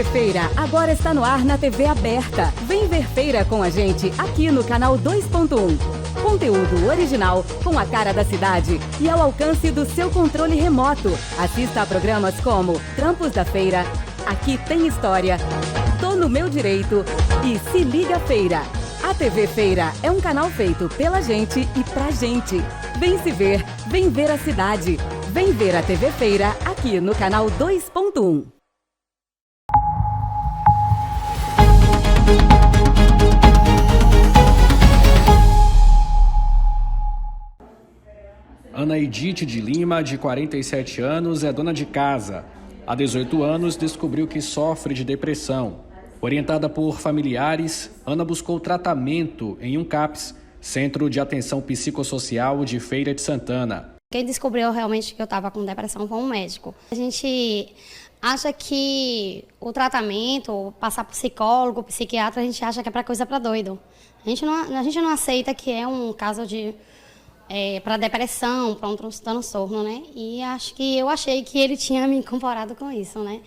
TV Feira agora está no ar na TV aberta. Vem ver Feira com a gente aqui no canal 2.1. Conteúdo original com a cara da cidade e ao alcance do seu controle remoto. Assista a programas como Trampos da Feira, Aqui Tem História, Tô no Meu Direito e Se Liga Feira. A TV Feira é um canal feito pela gente e pra gente. Vem se ver, vem ver a cidade. Vem ver a TV Feira aqui no canal 2.1. Ana Edith de Lima, de 47 anos, é dona de casa. Há 18 anos, descobriu que sofre de depressão. Orientada por familiares, Ana buscou tratamento em um CAPS, Centro de Atenção Psicossocial de Feira de Santana. Quem descobriu realmente que eu estava com depressão foi um médico. A gente acha que o tratamento, passar por psicólogo, psiquiatra, a gente acha que é coisa para doido. A gente não aceita que é um caso de para depressão, para um transtorno, né? E eu achei que ele tinha me incorporado com isso, né?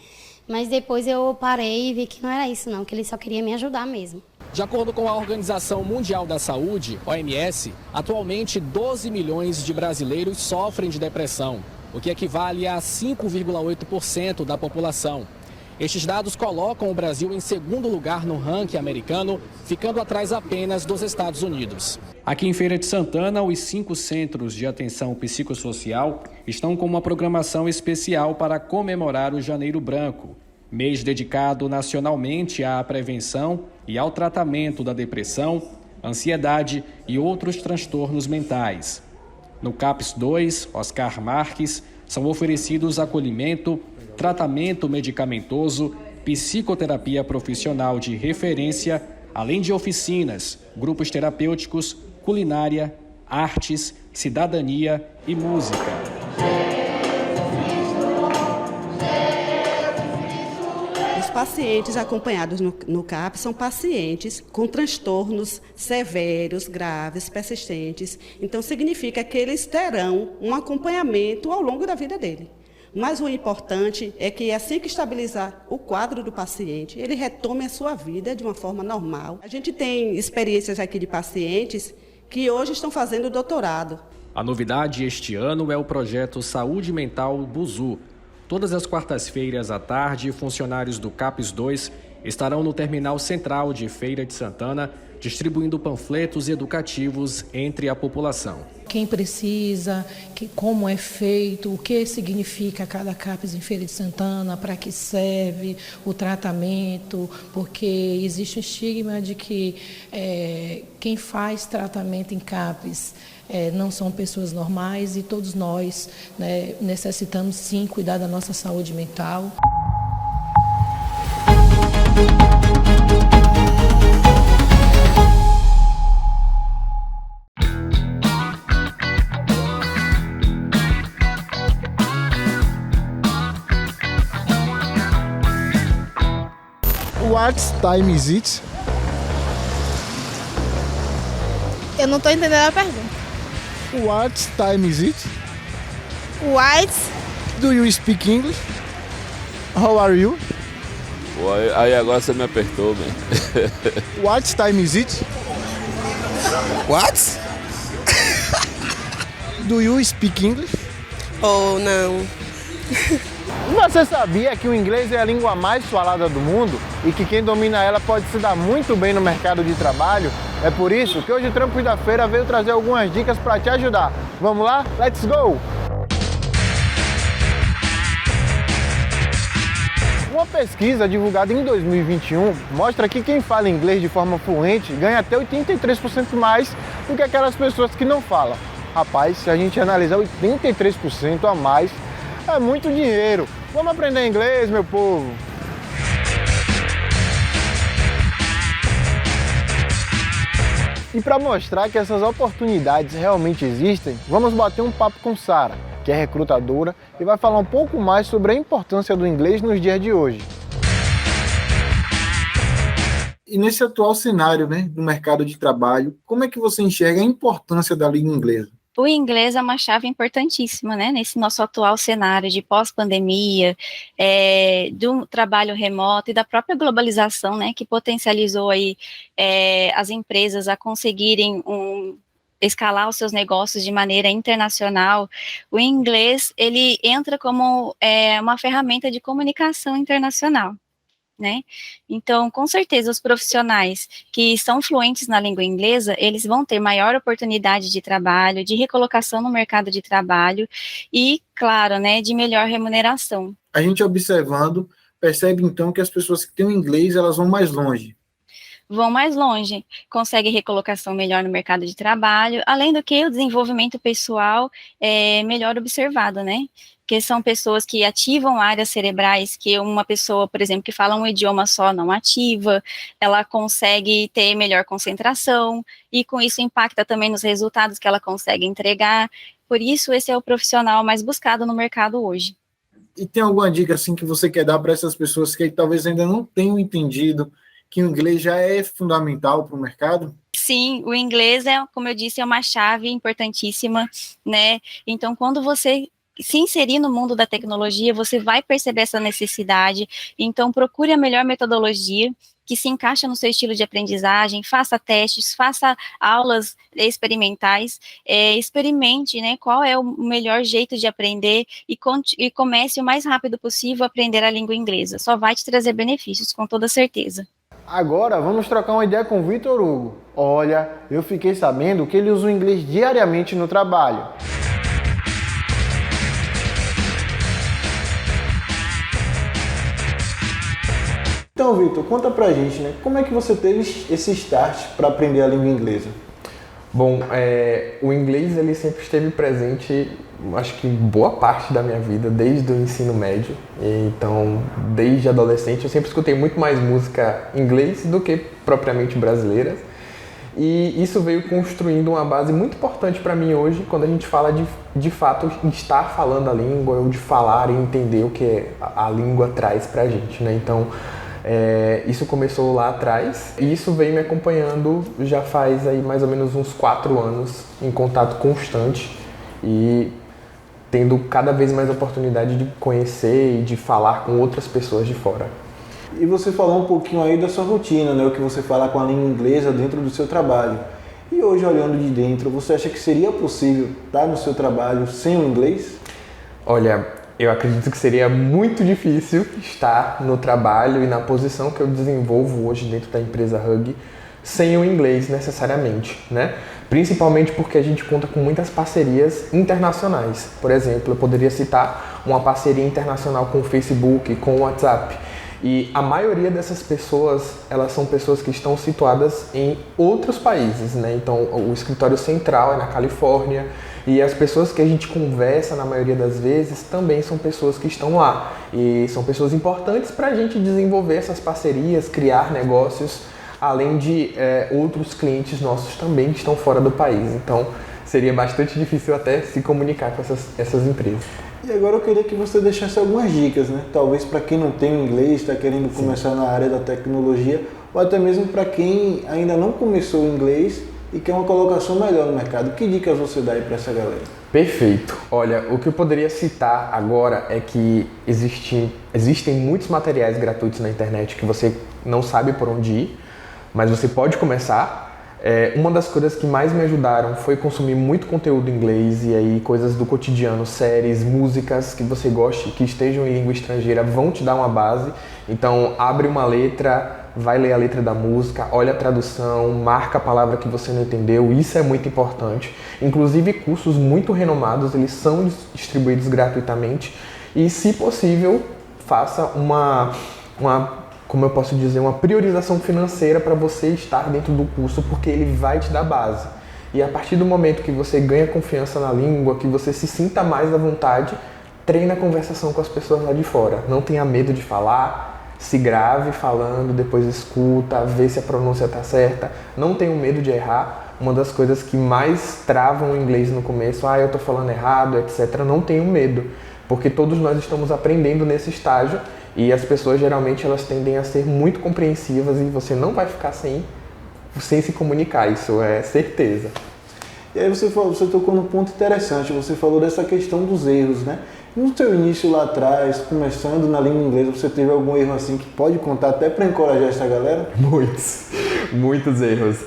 Mas depois eu parei e vi que não era isso não, que ele só queria me ajudar mesmo. De acordo com a Organização Mundial da Saúde, OMS, atualmente 12 milhões de brasileiros sofrem de depressão, o que equivale a 5,8% da população. Estes dados colocam o Brasil em segundo lugar no ranking americano, ficando atrás apenas dos Estados Unidos. Aqui em Feira de Santana, os 5 centros de atenção psicossocial estão com uma programação especial para comemorar o Janeiro Branco, mês dedicado nacionalmente à prevenção e ao tratamento da depressão, ansiedade e outros transtornos mentais. No CAPS 2, Oscar Marques, são oferecidos acolhimento, tratamento medicamentoso, psicoterapia profissional de referência, além de oficinas, grupos terapêuticos, culinária, artes, cidadania e música. Os pacientes acompanhados no CAPS são pacientes com transtornos severos, graves, persistentes. Então, significa que eles terão um acompanhamento ao longo da vida dele. Mas o importante é que, assim que estabilizar o quadro do paciente, ele retome a sua vida de uma forma normal. A gente tem experiências aqui de pacientes que hoje estão fazendo doutorado. A novidade este ano é o projeto Saúde Mental Buzu. Todas as quartas-feiras à tarde, funcionários do CAPS 2 estarão no Terminal Central de Feira de Santana, distribuindo panfletos educativos entre a população. Quem precisa, como é feito, o que significa cada CAPS em Feira de Santana, para que serve o tratamento, porque existe um estigma de que quem faz tratamento em CAPS não são pessoas normais e todos nós, né, necessitamos sim cuidar da nossa saúde mental. What time is it? Eu não estou entendendo a pergunta. What time is it? What? Do you speak English? How are you? Aí agora você me apertou, man. What time is it? What? Do you speak English? Oh, não. Você sabia que o inglês é a língua mais falada do mundo e que quem domina ela pode se dar muito bem no mercado de trabalho? É por isso que hoje o Trampos da Feira veio trazer algumas dicas para te ajudar. Vamos lá? Let's go! Uma pesquisa divulgada em 2021 mostra que quem fala inglês de forma fluente ganha até 83% mais do que aquelas pessoas que não falam. Rapaz, se a gente analisar 83% a mais, é muito dinheiro. Vamos aprender inglês, meu povo! E para mostrar que essas oportunidades realmente existem, vamos bater um papo com Sara, que é recrutadora e vai falar um pouco mais sobre a importância do inglês nos dias de hoje. E nesse atual cenário, né, do mercado de trabalho, como é que você enxerga a importância da língua inglesa? O inglês é uma chave importantíssima, né, nesse nosso atual cenário de pós-pandemia, do trabalho remoto e da própria globalização, né, que potencializou aí as empresas a conseguirem escalar os seus negócios de maneira internacional. O inglês, ele entra como uma ferramenta de comunicação internacional, né? Então, com certeza, os profissionais que são fluentes na língua inglesa, eles vão ter maior oportunidade de trabalho, de recolocação no mercado de trabalho e, claro, né, de melhor remuneração. A gente observando, percebe então que as pessoas que têm o inglês, elas vão mais longe. Vão mais longe, conseguem recolocação melhor no mercado de trabalho, além do que o desenvolvimento pessoal é melhor observado, né? Que são pessoas que ativam áreas cerebrais que uma pessoa, por exemplo, que fala um idioma só não ativa, ela consegue ter melhor concentração, e com isso impacta também nos resultados que ela consegue entregar. Por isso, esse é o profissional mais buscado no mercado hoje. E tem alguma dica assim que você quer dar para essas pessoas que talvez ainda não tenham entendido que o inglês já é fundamental para o mercado? Sim, o inglês como eu disse, é uma chave importantíssima, né? Então, quando você se inserir no mundo da tecnologia, você vai perceber essa necessidade. Então, procure a melhor metodologia que se encaixa no seu estilo de aprendizagem, faça testes, faça aulas experimentais, experimente, né, qual é o melhor jeito de aprender e comece o mais rápido possível a aprender a língua inglesa. Só vai te trazer benefícios, com toda certeza. Agora, vamos trocar uma ideia com o Vitor Hugo. Olha, eu fiquei sabendo que ele usa o inglês diariamente no trabalho. Então, Vitor, conta pra gente, né? Como é que você teve esse start para aprender a língua inglesa? Bom, o inglês ele sempre esteve presente, acho que em boa parte da minha vida, desde o ensino médio. Então, desde adolescente, eu sempre escutei muito mais música em inglês do que propriamente brasileiras. E isso veio construindo uma base muito importante para mim hoje, quando a gente fala de fato estar falando a língua, ou de falar e entender o que a língua traz pra gente, né? Então, isso começou lá atrás e isso vem me acompanhando já faz aí mais ou menos uns 4 anos em contato constante e tendo cada vez mais oportunidade de conhecer e de falar com outras pessoas de fora. E você falou um pouquinho aí da sua rotina, né? O que você fala com a língua inglesa dentro do seu trabalho. E hoje, olhando de dentro, você acha que seria possível estar no seu trabalho sem o inglês? Olha, eu acredito que seria muito difícil estar no trabalho e na posição que eu desenvolvo hoje dentro da empresa Hug sem o inglês necessariamente, né? Principalmente porque a gente conta com muitas parcerias internacionais. Por exemplo, eu poderia citar uma parceria internacional com o Facebook, com o WhatsApp. E a maioria dessas pessoas, elas são pessoas que estão situadas em outros países, né? Então, o escritório central é na Califórnia e as pessoas que a gente conversa, na maioria das vezes, também são pessoas que estão lá. E são pessoas importantes para a gente desenvolver essas parcerias, criar negócios, além de outros clientes nossos também que estão fora do país. Então, seria bastante difícil até se comunicar com essas empresas. E agora eu queria que você deixasse algumas dicas, né? Talvez para quem não tem o inglês, está querendo começar na área da tecnologia, ou até mesmo para quem ainda não começou o inglês e quer uma colocação melhor no mercado. Que dicas você dá aí para essa galera? Perfeito. Olha, o que eu poderia citar agora é que existem muitos materiais gratuitos na internet que você não sabe por onde ir, mas você pode começar. Uma das coisas que mais me ajudaram foi consumir muito conteúdo em inglês e aí coisas do cotidiano, séries, músicas que você goste, que estejam em língua estrangeira, vão te dar uma base. Então, abre uma letra, vai ler a letra da música, olha a tradução, marca a palavra que você não entendeu, isso é muito importante. Inclusive, cursos muito renomados, eles são distribuídos gratuitamente e, se possível, faça como eu posso dizer, uma priorização financeira para você estar dentro do curso, porque ele vai te dar base. E a partir do momento que você ganha confiança na língua, que você se sinta mais à vontade, treina a conversação com as pessoas lá de fora. Não tenha medo de falar, se grave falando, depois escuta, vê se a pronúncia está certa. Não tenha medo de errar. Uma das coisas que mais travam o inglês no começo, eu estou falando errado, etc. Não tenham medo, porque todos nós estamos aprendendo nesse estágio. E as pessoas geralmente elas tendem a ser muito compreensivas e você não vai ficar sem se comunicar, isso é certeza. E aí você tocou num ponto interessante, você falou dessa questão dos erros, né? No seu início lá atrás, começando na língua inglesa, você teve algum erro assim que pode contar até para encorajar essa galera? Muitos erros.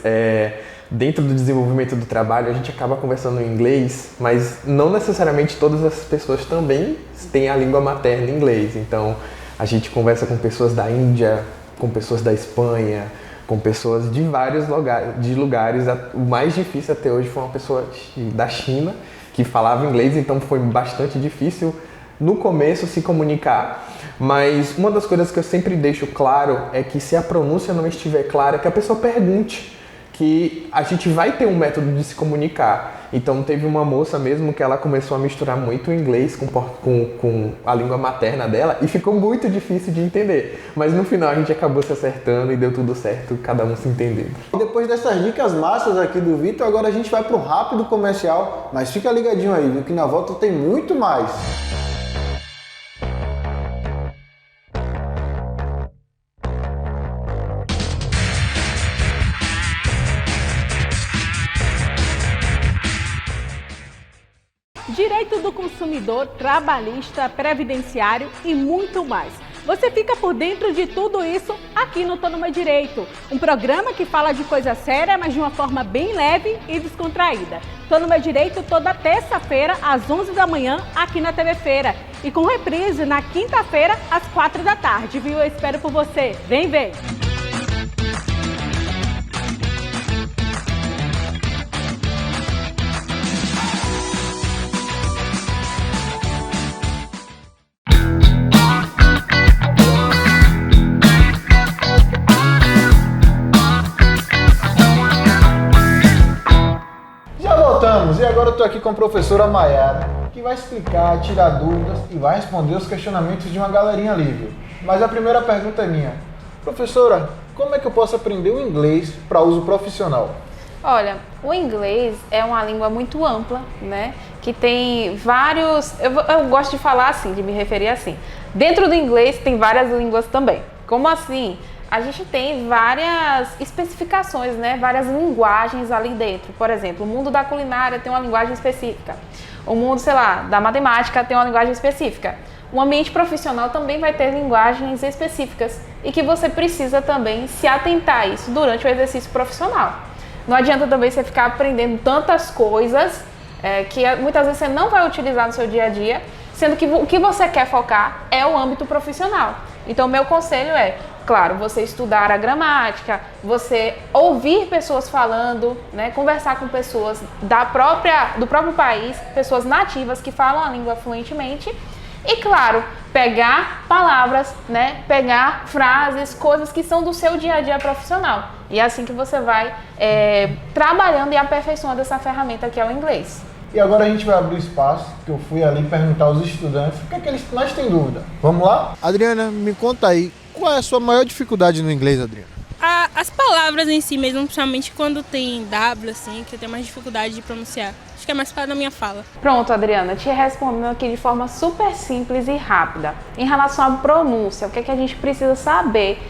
Dentro do desenvolvimento do trabalho, a gente acaba conversando em inglês, mas não necessariamente todas as pessoas também têm a língua materna em inglês. Então, a gente conversa com pessoas da Índia, com pessoas da Espanha, com pessoas de vários lugares. O mais difícil até hoje foi uma pessoa da China que falava inglês, então foi bastante difícil no começo se comunicar. Mas uma das coisas que eu sempre deixo claro é que se a pronúncia não estiver clara, que a pessoa pergunte, que a gente vai ter um método de se comunicar. Então teve uma moça mesmo que ela começou a misturar muito o inglês com a língua materna dela e ficou muito difícil de entender. Mas no final a gente acabou se acertando e deu tudo certo, cada um se entendendo. E depois dessas dicas massas aqui do Vitor, agora a gente vai para um rápido comercial, mas fica ligadinho aí, viu, que na volta tem muito mais. Direito do consumidor, trabalhista, previdenciário e muito mais. Você fica por dentro de tudo isso aqui no Tô no Meu Direito, um programa que fala de coisa séria, mas de uma forma bem leve e descontraída. Tô no Meu Direito toda terça-feira às 11 da manhã aqui na TV Feira e com reprise na quinta-feira às 4 da tarde, viu? Eu espero por você. Vem ver! E agora eu estou aqui com a professora Mayara, que vai explicar, tirar dúvidas e vai responder os questionamentos de uma galerinha ali, viu? Mas a primeira pergunta é minha. Professora, como é que eu posso aprender o inglês para uso profissional? Olha, o inglês é uma língua muito ampla, né? Que tem vários... Eu gosto de falar assim, de me referir assim. Dentro do inglês tem várias línguas também. Como assim? A gente tem várias especificações, né? Várias linguagens ali dentro. Por exemplo, o mundo da culinária tem uma linguagem específica. O mundo, sei lá, da matemática tem uma linguagem específica. O ambiente profissional também vai ter linguagens específicas e que você precisa também se atentar a isso durante o exercício profissional. Não adianta também você ficar aprendendo tantas coisas que muitas vezes você não vai utilizar no seu dia a dia, sendo que o que você quer focar é o âmbito profissional. Então, meu conselho é, claro, você estudar a gramática, você ouvir pessoas falando, né, conversar com pessoas do próprio país, pessoas nativas que falam a língua fluentemente e, claro, pegar palavras, né, pegar frases, coisas que são do seu dia a dia profissional. E é assim que você vai trabalhando e aperfeiçoando essa ferramenta que é o inglês. E agora a gente vai abrir o espaço, que eu fui ali perguntar aos estudantes o que é que eles mais têm dúvida. Vamos lá? Adriana, me conta aí, qual é a sua maior dificuldade no inglês, Adriana? As palavras em si mesmo, principalmente quando tem W, assim, que eu tenho mais dificuldade de pronunciar. Acho que é mais para a minha fala. Pronto, Adriana, te respondendo aqui de forma super simples e rápida. Em relação à pronúncia, o que é que a gente precisa saber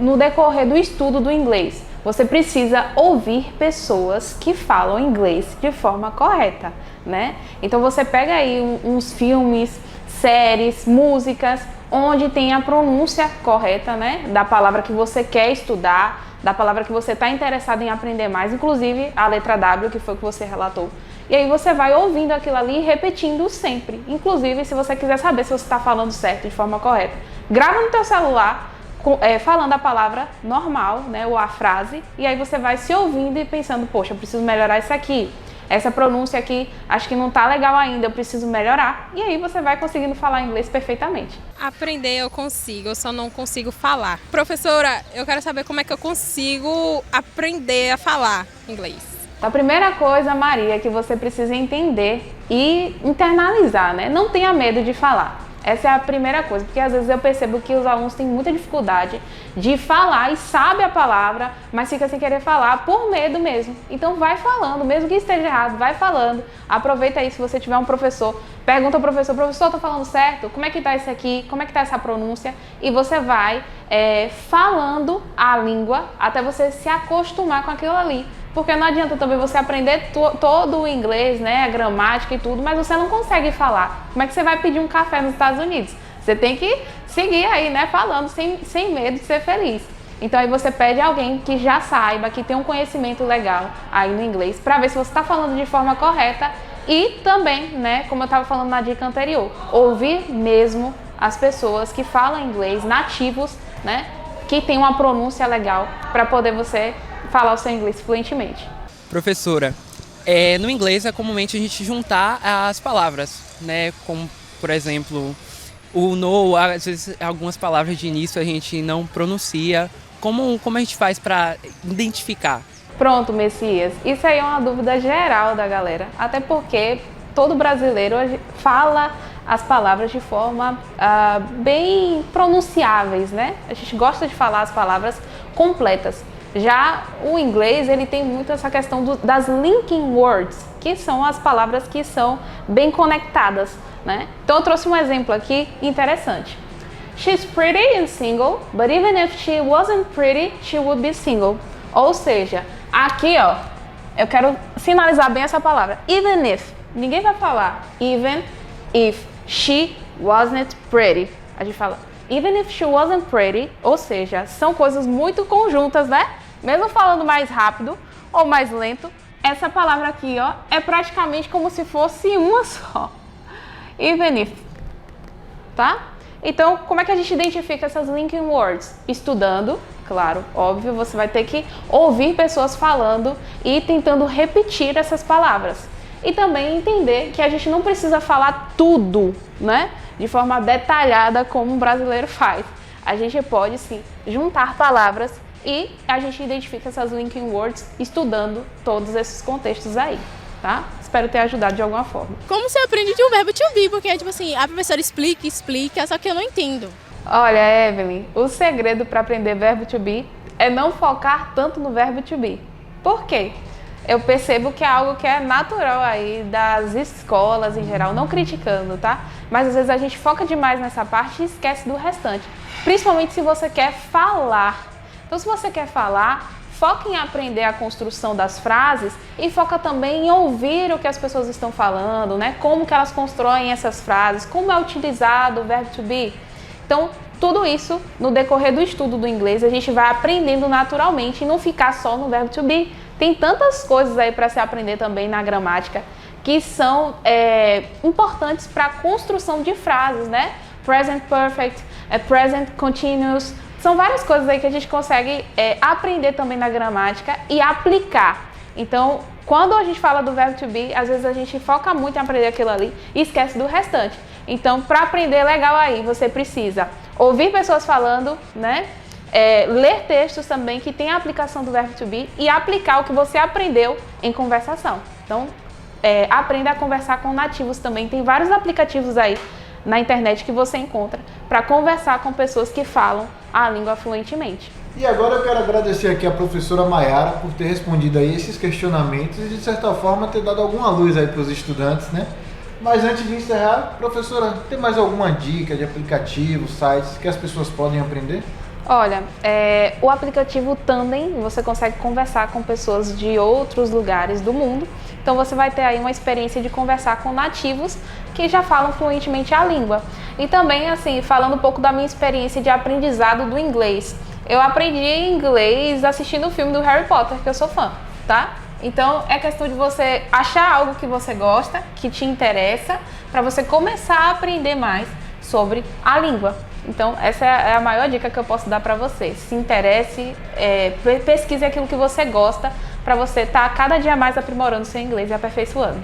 no decorrer do estudo do inglês? Você precisa ouvir pessoas que falam inglês de forma correta, né? Então você pega aí uns filmes, séries, músicas, onde tem a pronúncia correta, né? Da palavra que você quer estudar, da palavra que você está interessado em aprender mais, inclusive a letra W, que foi o que você relatou. E aí você vai ouvindo aquilo ali e repetindo sempre. Inclusive, se você quiser saber se você está falando certo, de forma correta, grava no teu celular, falando a palavra normal, né, ou a frase, e aí você vai se ouvindo e pensando, poxa, eu preciso melhorar isso aqui, essa pronúncia aqui, acho que não tá legal ainda, eu preciso melhorar, e aí você vai conseguindo falar inglês perfeitamente. Aprender eu consigo, eu só não consigo falar. Professora, eu quero saber como é que eu consigo aprender a falar inglês. A primeira coisa, Maria, que você precisa entender e internalizar, né? Não tenha medo de falar. Essa é a primeira coisa, porque às vezes eu percebo que os alunos têm muita dificuldade de falar e sabe a palavra, mas fica sem querer falar por medo mesmo. Então vai falando, mesmo que esteja errado, vai falando. Aproveita aí, se você tiver um professor, pergunta ao professor, tô falando certo? Como é que tá isso aqui? Como é que tá essa pronúncia? E você vai falando a língua até você se acostumar com aquilo ali. Porque não adianta também você aprender todo o inglês, né, a gramática e tudo, mas você não consegue falar. Como é que você vai pedir um café nos Estados Unidos? Você tem que seguir aí, né, falando sem medo de ser feliz. Então aí você pede alguém que já saiba, que tem um conhecimento legal aí no inglês, para ver se você está falando de forma correta e também, né, como eu estava falando na dica anterior, ouvir mesmo as pessoas que falam inglês, nativos, né, que tem uma pronúncia legal para poder você falar o seu inglês fluentemente. Professora, no inglês é comumente a gente juntar as palavras, né, como por exemplo o no, às vezes algumas palavras de início a gente não pronuncia. Como a gente faz para identificar? Pronto, Messias. Isso aí é uma dúvida geral da galera. Até porque todo brasileiro fala as palavras de forma bem pronunciáveis, né? A gente gosta de falar as palavras completas. Já o inglês, ele tem muito essa questão das linking words, que são as palavras que são bem conectadas, né? Então eu trouxe um exemplo aqui interessante. She's pretty and single, but even if she wasn't pretty, she would be single. Ou seja, aqui ó, eu quero sinalizar bem essa palavra. Even if, ninguém vai falar even if she wasn't pretty. A gente fala even if she wasn't pretty, ou seja, são coisas muito conjuntas, né? Mesmo falando mais rápido ou mais lento, essa palavra aqui ó, é praticamente como se fosse uma só. Even if, tá? Então, como é que a gente identifica essas linking words? Estudando, claro, óbvio, você vai ter que ouvir pessoas falando e tentando repetir essas palavras. E também entender que a gente não precisa falar tudo, né? De forma detalhada como um brasileiro faz. A gente pode, sim, juntar palavras e a gente identifica essas linking words estudando todos esses contextos aí, tá? Espero ter ajudado de alguma forma. Como você aprende de um verbo to be? Porque, tipo assim, a professora explica, só que eu não entendo. Olha, Evelyn, o segredo para aprender verbo to be é não focar tanto no verbo to be. Por quê? Eu percebo que é algo que é natural aí das escolas em geral, não criticando, tá? Mas às vezes a gente foca demais nessa parte e esquece do restante. Principalmente se você quer falar. Então, se você quer falar, foca em aprender a construção das frases e foca também em ouvir o que as pessoas estão falando, né? Como que elas constroem essas frases, como é utilizado o verbo to be. Então, tudo isso, no decorrer do estudo do inglês, a gente vai aprendendo naturalmente e não ficar só no verbo to be. Tem tantas coisas aí para se aprender também na gramática que são importantes para a construção de frases, né? Present perfect, present continuous. São várias coisas aí que a gente consegue aprender também na gramática e aplicar. Então, quando a gente fala do verbo to be, às vezes a gente foca muito em aprender aquilo ali e esquece do restante. Então, para aprender legal aí, você precisa ouvir pessoas falando, né? Ler textos também que tem a aplicação do verbo to be e aplicar o que você aprendeu em conversação. Então, aprenda a conversar com nativos também. Tem vários aplicativos aí na internet que você encontra para conversar com pessoas que falam a língua fluentemente. E agora eu quero agradecer aqui a professora Mayara por ter respondido aí esses questionamentos e de certa forma ter dado alguma luz aí para os estudantes, né? Mas antes de encerrar, professora, tem mais alguma dica de aplicativos, sites que as pessoas podem aprender? Olha, o aplicativo Tandem, você consegue conversar com pessoas de outros lugares do mundo. Então você vai ter aí uma experiência de conversar com nativos que já falam fluentemente a língua. E também, assim, falando um pouco da minha experiência de aprendizado do inglês. Eu aprendi inglês assistindo o filme do Harry Potter, que eu sou fã, tá? Então é questão de você achar algo que você gosta, que te interessa, para você começar a aprender mais sobre a língua. Então essa é a maior dica que eu posso dar para você. Se interesse, pesquise aquilo que você gosta, para você estar cada dia mais aprimorando seu inglês e aperfeiçoando.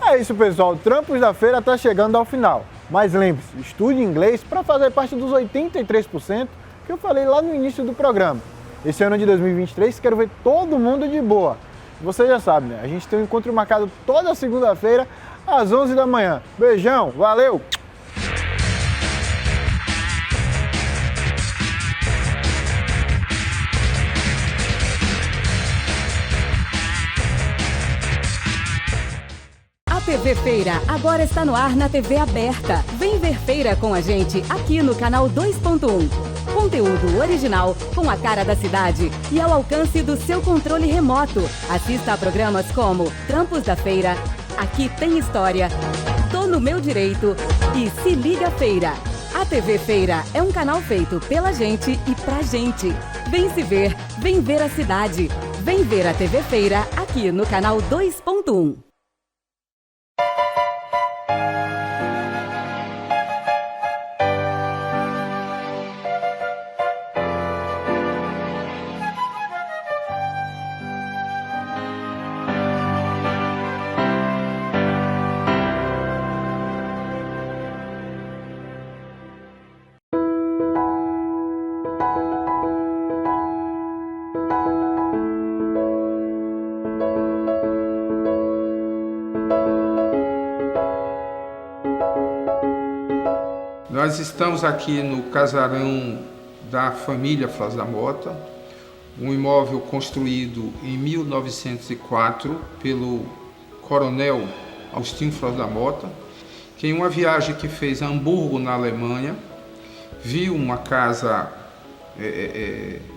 É isso, pessoal. O Trampos da Feira está chegando ao final. Mas lembre-se, estude inglês para fazer parte dos 83% que eu falei lá no início do programa. Esse ano de 2023, quero ver todo mundo de boa. Você já sabe, né? A gente tem um encontro marcado toda segunda-feira, às 11 da manhã. Beijão, valeu! A TV Feira agora está no ar na TV aberta. Vem ver Feira com a gente aqui no canal 2.1. Conteúdo original com a cara da cidade e ao alcance do seu controle remoto. Assista a programas como Trampos da Feira, Aqui Tem História, Tô no Meu Direito e Se Liga Feira. A TV Feira é um canal feito pela gente e pra gente. Vem se ver, vem ver a cidade. Vem ver a TV Feira aqui no canal 2.1. Nós estamos aqui no casarão da família Froz da Mota, um imóvel construído em 1904 pelo coronel Agostinho Froz da Mota, que em uma viagem que fez a Hamburgo, na Alemanha, viu uma casa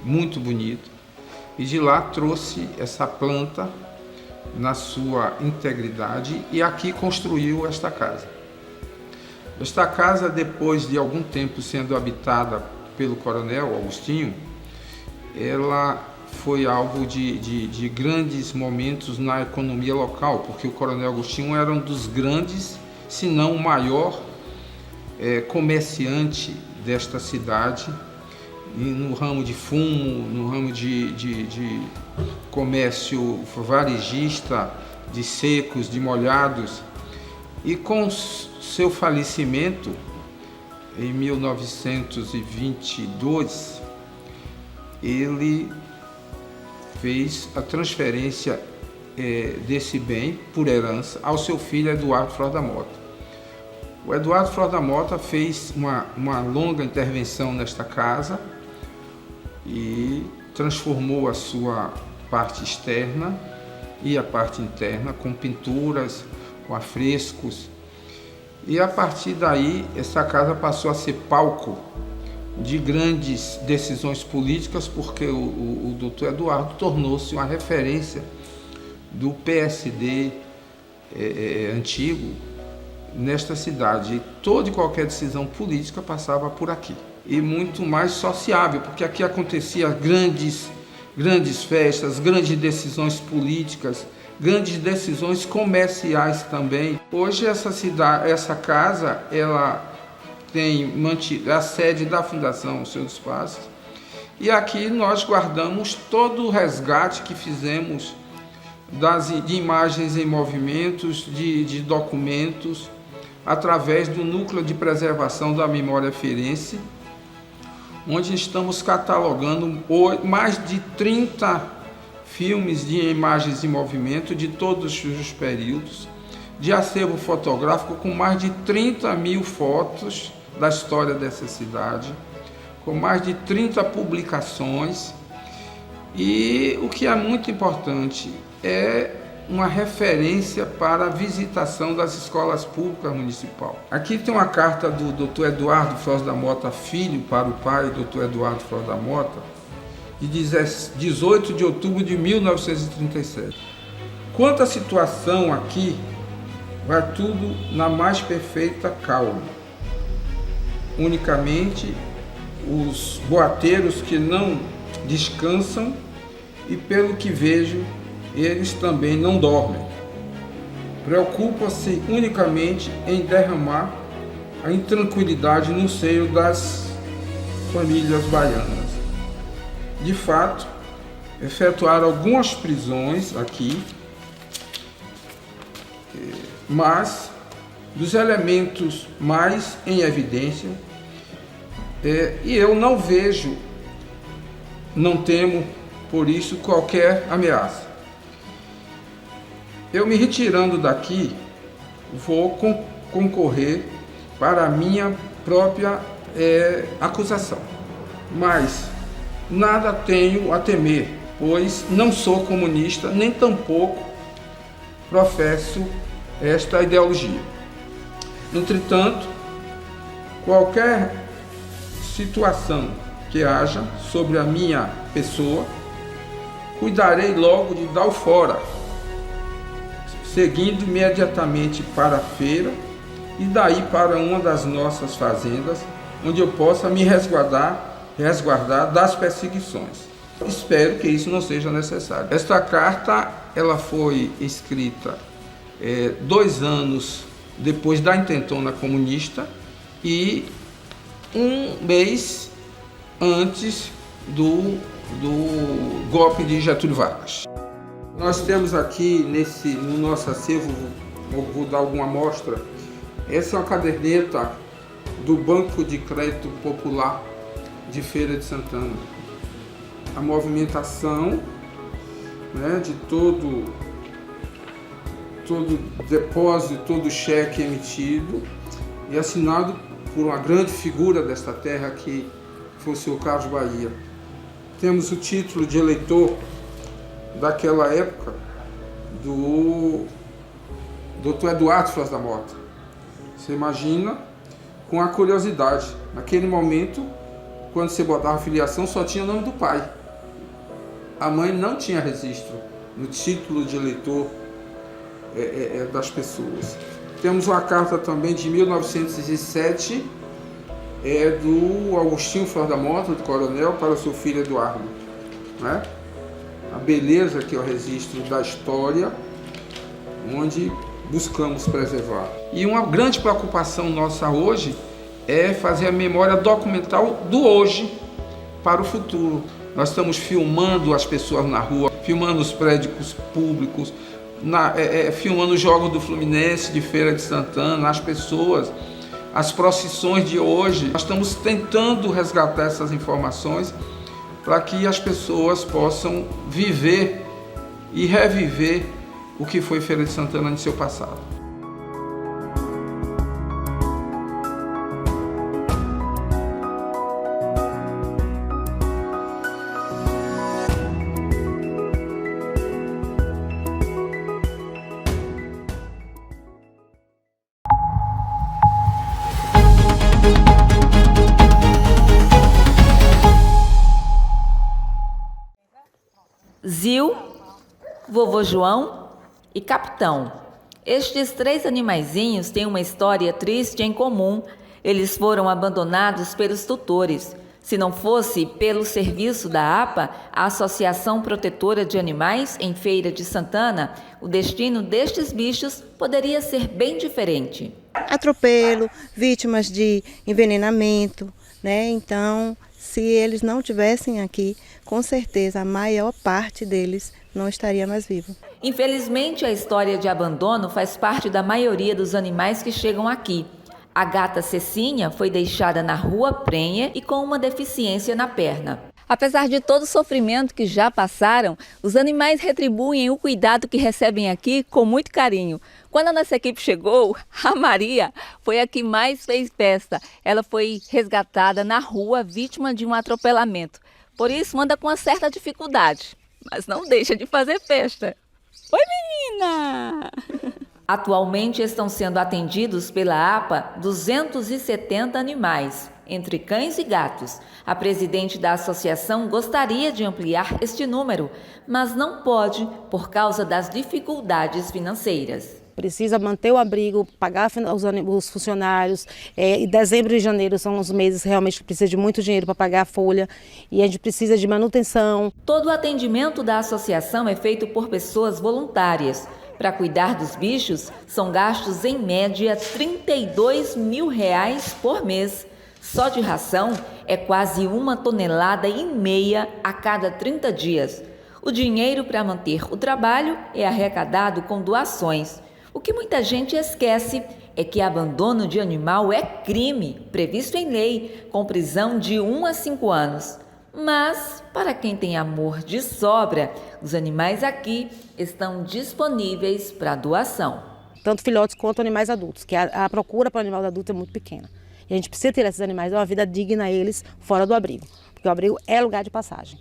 muito bonita e de lá trouxe essa planta na sua integridade e aqui construiu esta casa. Esta casa, depois de algum tempo sendo habitada pelo coronel Agostinho, ela foi alvo de grandes momentos na economia local, porque o coronel Agostinho era um dos grandes, se não o maior comerciante desta cidade, no ramo de fumo, no ramo de comércio varejista, de secos, de molhados. E com seu falecimento, em 1922, ele fez a transferência desse bem, por herança, ao seu filho Eduardo Froz da Mota. O Eduardo Froz da Mota fez uma longa intervenção nesta casa e transformou a sua parte externa e a parte interna com pinturas, com afrescos, e a partir daí essa casa passou a ser palco de grandes decisões políticas, porque o doutor Eduardo tornou-se uma referência do PSD antigo nesta cidade, e toda e qualquer decisão política passava por aqui, e muito mais sociável, porque aqui acontecia grandes festas, grandes decisões políticas, grandes decisões comerciais também. Hoje essa casa, ela tem mantido a sede da Fundação Os Seus Espaços, e aqui nós guardamos todo o resgate que fizemos de imagens em movimentos, de documentos, através do Núcleo de Preservação da Memória Feirense, onde estamos catalogando mais de 30 filmes de imagens em movimento de todos os períodos, de acervo fotográfico com mais de 30.000 fotos da história dessa cidade, com mais de 30 publicações, e o que é muito importante é uma referência para a visitação das escolas públicas municipais. Aqui tem uma carta do Dr. Eduardo Froz da Mota, filho, para o pai, Dr. Eduardo Froz da Mota, de 18 de outubro de 1937. Quanto à situação aqui, vai tudo na mais perfeita calma. Unicamente os boateiros que não descansam e, pelo que vejo, eles também não dormem. Preocupam-se unicamente em derramar a intranquilidade no seio das famílias baianas. De fato, efetuaram algumas prisões aqui, mas dos elementos mais em evidência, e eu não vejo, não temo por isso qualquer ameaça. Eu, me retirando daqui, vou concorrer para a minha própria acusação, mas nada tenho a temer, pois não sou comunista, nem tampouco professo esta ideologia. Entretanto, qualquer situação que haja sobre a minha pessoa, cuidarei logo de dar o fora, seguindo imediatamente para a feira e daí para uma das nossas fazendas, onde eu possa me resguardar das perseguições. Espero que isso não seja necessário. Esta carta ela foi escrita 2 anos depois da intentona comunista e 1 mês antes do golpe de Getúlio Vargas. Nós temos aqui no nosso acervo, vou dar alguma amostra, essa é uma caderneta do Banco de Crédito Popular de Feira de Santana. A movimentação, né, de todo depósito, todo cheque emitido e assinado por uma grande figura desta terra que foi o Sr. Carlos Bahia. Temos o título de eleitor daquela época do Dr. Eduardo Flores da Mota. Você imagina com a curiosidade, naquele momento, quando você botava a filiação, só tinha o nome do pai. A mãe não tinha registro no título de eleitor das pessoas. Temos uma carta também de 1907, do Agostinho Flores da Mota, do coronel, para o seu filho Eduardo. Né? A beleza que é o registro da história, onde buscamos preservar. E uma grande preocupação nossa hoje é fazer a memória documental do hoje para o futuro. Nós estamos filmando as pessoas na rua, filmando os prédios públicos, filmando os jogos do Fluminense, de Feira de Santana, as pessoas, as procissões de hoje. Nós estamos tentando resgatar essas informações para que as pessoas possam viver e reviver o que foi Feira de Santana no seu passado. Zil, Vovô João e Capitão. Estes 3 animaizinhos têm uma história triste em comum. Eles foram abandonados pelos tutores. Se não fosse pelo serviço da APA, a Associação Protetora de Animais, em Feira de Santana, o destino destes bichos poderia ser bem diferente. Atropelo, vítimas de envenenamento, né? Então, se eles não tivessem aqui, com certeza a maior parte deles não estaria mais vivo. Infelizmente, a história de abandono faz parte da maioria dos animais que chegam aqui. A gata Cecinha foi deixada na Rua Prenha e com uma deficiência na perna. Apesar de todo o sofrimento que já passaram, os animais retribuem o cuidado que recebem aqui com muito carinho. Quando a nossa equipe chegou, a Maria foi a que mais fez festa. Ela foi resgatada na rua, vítima de um atropelamento. Por isso, anda com uma certa dificuldade, mas não deixa de fazer festa. Oi, menina! Atualmente estão sendo atendidos pela APA 270 animais, entre cães e gatos. A presidente da associação gostaria de ampliar este número, mas não pode por causa das dificuldades financeiras. Precisa manter o abrigo, pagar os funcionários. E dezembro e janeiro são os meses realmente que precisa de muito dinheiro para pagar a folha. E a gente precisa de manutenção. Todo o atendimento da associação é feito por pessoas voluntárias. Para cuidar dos bichos, são gastos em média R$32 mil por mês. Só de ração é quase 1,5 tonelada a cada 30 dias. O dinheiro para manter o trabalho é arrecadado com doações. O que muita gente esquece é que abandono de animal é crime, previsto em lei, com prisão de 1 a 5 anos. Mas, para quem tem amor de sobra, os animais aqui estão disponíveis para doação. Tanto filhotes quanto animais adultos, que a procura para o animal adulto é muito pequena. E a gente precisa ter esses animais, dar uma vida digna a eles fora do abrigo, porque o abrigo é lugar de passagem.